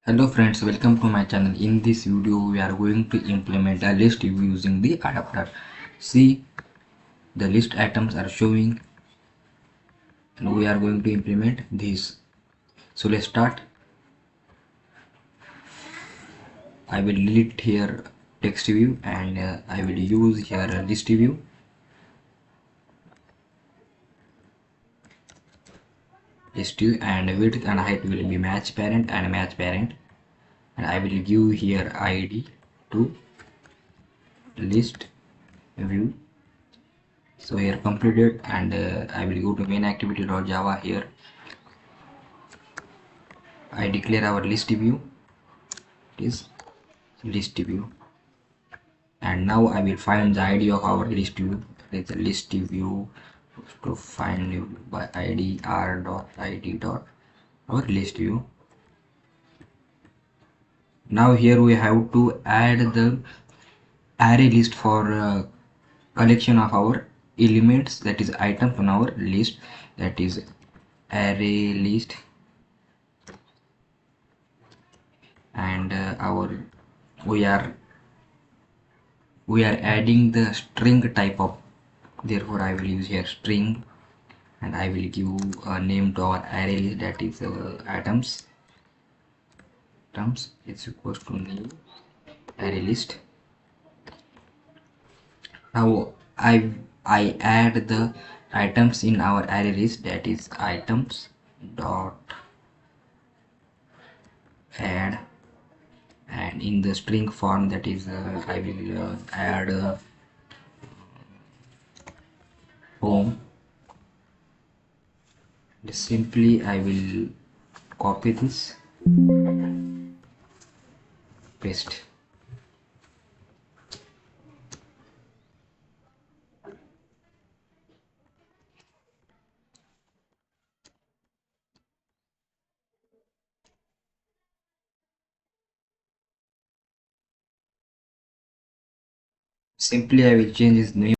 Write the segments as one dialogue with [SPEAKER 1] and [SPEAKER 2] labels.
[SPEAKER 1] Hello friends, welcome to my channel. In this video we are going to implement a list view using the adapter. See, the list items are showing and we are going to implement this. So let's start. I will delete here text view and I will use here a list view. List view and width and height will be match parent and match parent, and I will give here id to list view. So here completed, and I will go to main activity.java. Here I declare our list view. It is list view, and now I will find the ID of our list view. It is a list view to find you by ID r.id dot our list view. Now here we have to add the array list for collection of our elements, that is items on our list, that is array list, and we are adding the string type of, therefore I will use here string, and I will give a name to our array list, that is items is equals to new array list. Now I add the items in our array list, that is items dot add, and in the string form, that is I will add home. Simply I will copy this, paste. Simply I will change his name.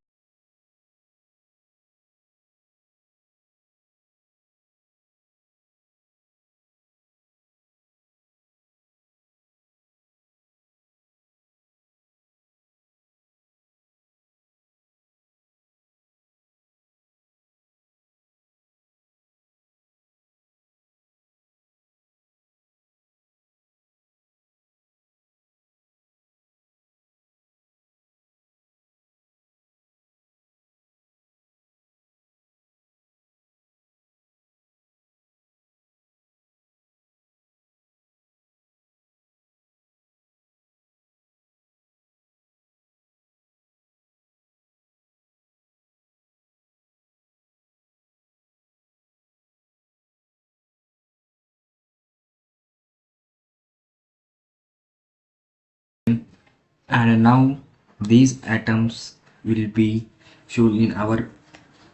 [SPEAKER 1] And now these items will be shown in our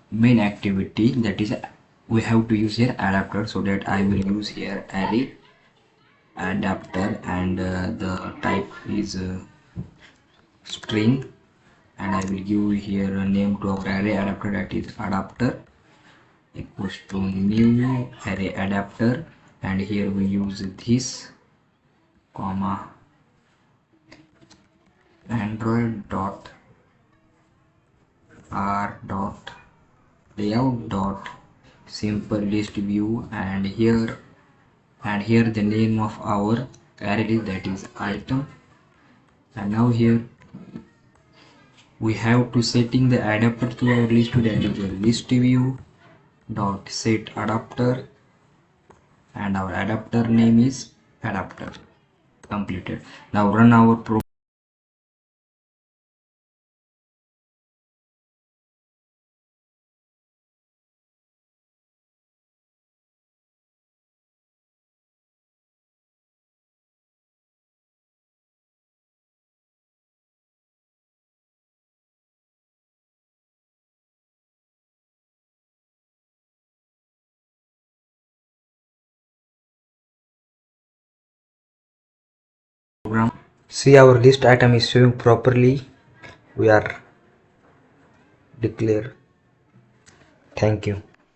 [SPEAKER 1] main activity, that is we have to use here adapter. So that I will use here array adapter, and the type is string, and I will give here a name to our array adapter, that is adapter equals to new array adapter, and here we use this comma android dot r dot layout dot simple list view, and here the name of our array is, that is item. And now here we have to setting the adapter to our list view, that is a list view dot set adapter, and our adapter name is adapter. Completed. Now run our program. See, our list item is showing properly. We are declare. Thank you.